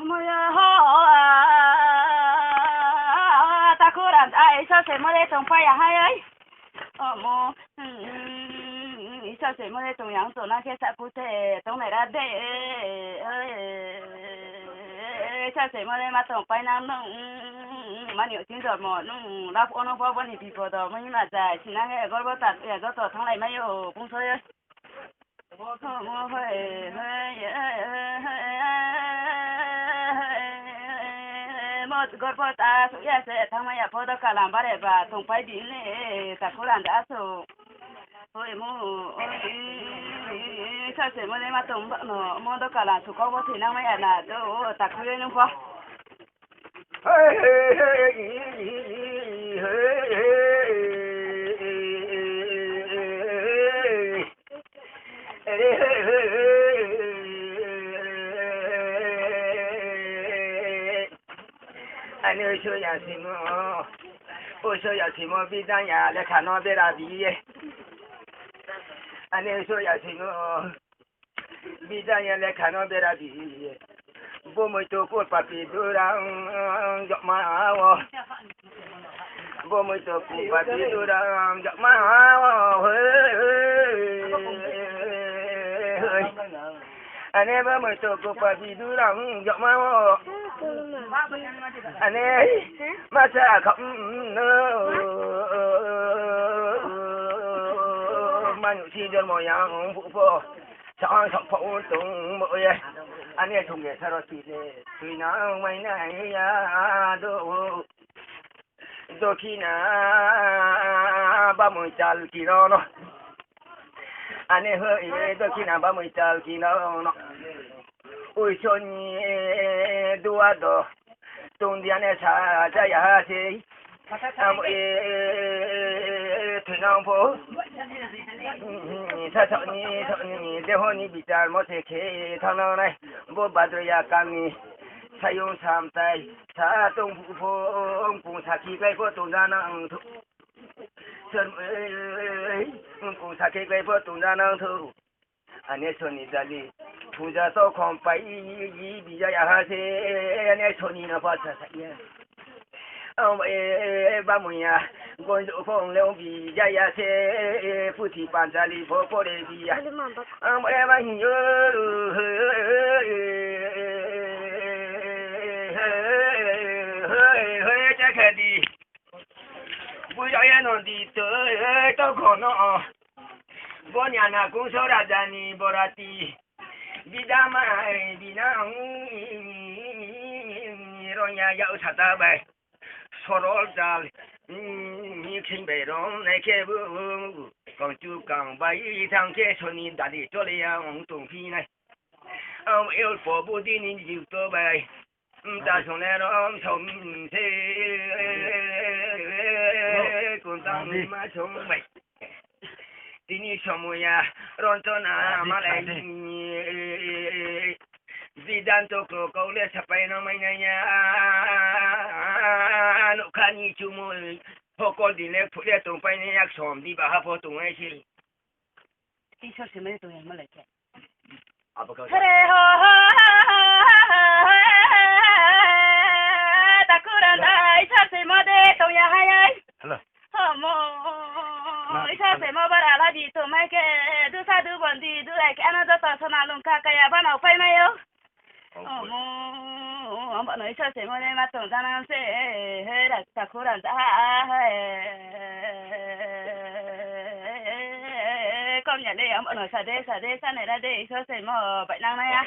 Môi ho ta cố làm ai sao sẽ mới trồng phải à hay ấy mô sao sẽ mới trồng yang tổ na kia sao cũng sẽ trồng này ra để sao sẽ mới mà trồng phải năng mà nhiều chuyện rồi mà nó nó có vấn đề gì rồi mà nhưng mà dài chỉ năng cái gói bớt tạt gói tổ thằng này mấy ở cũng thôi mô hơi một gói bớt ta số ya sẽ thằng mấy ở đó cả làm bare và trồng phải đi này ta cố làm đã số ôi mô sao sẽ mới mà trồng nó mô đó cả làm số có thì năng mấy ở là đó ta cố lên không anh ơi chơi nhà gì mà ôi chơi nhà gì mà bị đánh nhà lại khả năng bị ra bị anh ơi chơi nhà gì mà bị đánh nhà lại khả năng bị ra bị bố mới cho cô papi đưa ra giọt máu bố mới cho cô papi đưa ra giọt máu anh em mới cho cô papi đưa ra giọt máu anh ấy mà sao không mà những chi cho mọi yang phụ phụ sao sao phụ tung mọi anh ấy không nghe sao thì tuy nào mấy này đôi khi na 30 kilo nó anh ấy hơi đôi khi na 30 kilo nó ôi trời đua đó tung đi anh sa cha ya si thuyền ông phố sa sợ ni để hồi ni bị trả một thế kia thằng nào này bố bà tôi ya cam sa用三代sa tung phố ông cùng sa khi cái phố tung ra năng thu sơn cùng sa khi cái phố tung ra năng thu anh ấy xuân đi ra đi पूजा तो कौन पाई बीजा यहाँ से ने छोनी ना पास सही है बामुया गोंजो फोंग ले बीजा यहाँ से पुती पांचाली पोरे बिया बाहियो जखदी पूजा ये नोंदी तो कोनो बोनिया ना कुंसो राजानी बोराती Bidama binang ronya yau sata bai sorol dal ni king bai rong nei ke bu kong chu kang bai thang ke soni da di cho le yang tung phi này yêu phổ bu di ni jiu to bai ta song le rong song se kun tang ma song bai Tini semuanya rontona malai Zidanto kau le sampai namanya nukani cuma pokok di nek pulih tumpai ni yak som di bawah potong aja. Iso semuanya tu yang malai ke Apa kau? Takuran dah iso semuanya tu yang hayai. Halo. Isa se mo bara la di to mai ke du sa du bon di du ai ke ana do ta sana lung ka ka ya ba na fai mai yo am ba no isa se mo ne ma to da na se he ra ta ko ran da con nhà đây am ba no sa de sa này ra de isa se mo ba nang này à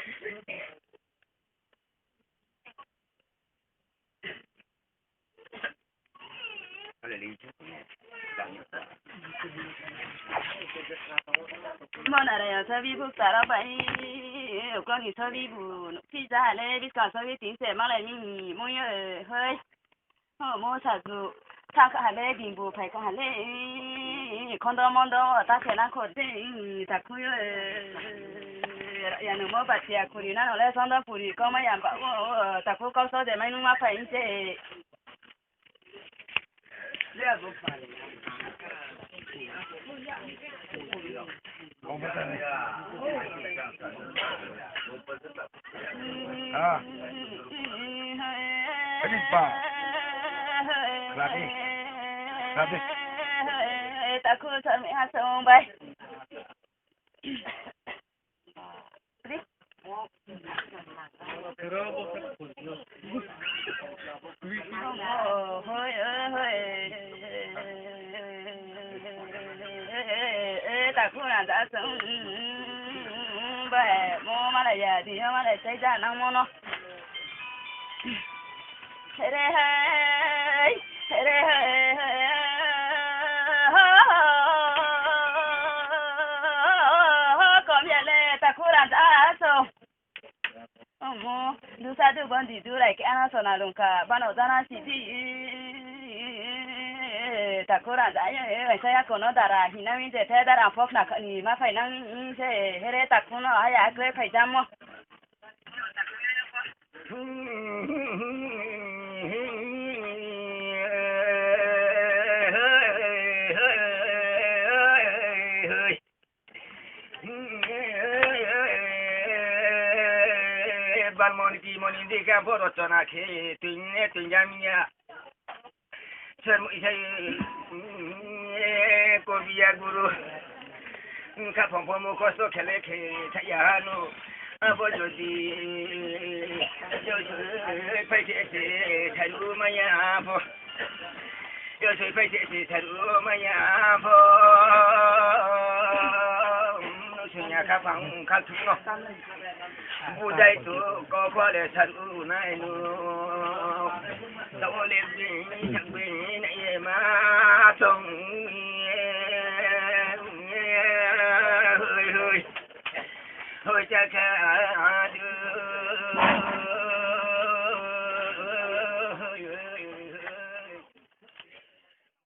Mana ada yang sabi bu tara bai, kalau ni sabi bu, si jalan ni kalau sabi tinggal malah ni moya hei, mau satu, tak ada di bu, pai kau ada, kondo mondo, tak kena kode, tak kuyo, yang mau baca kurina, oleh sonda puri, kau mai yang pak, tak kau kau sahaja mai numa pai ni. Lihat bu pai. ta khu thật mẹ hát sông bay đi hơi ta khu là đã sông bay mua mà lại giờ thì mà lại xây ra năng mua nó hey kom ya le ta kura da so mo du sa du bon di du like ana so na lunka bana dana si di ta kura da ya sa ya kono dara hinami je te dara fok na ni ma fai nang je here ta kuno aya kre fai jamo Balmonti monindi ka boro tona ke tinne tinjamia sermu isai ko biya guru ka pompomo ko so khele ke thayano abo jodi yo pai se tharu maya bo yo pai se tharu maya bo sunya ka phang ka thuno budai tu ko ko le tharu nai nu do le bi chak bi nai ma song hơi cha ka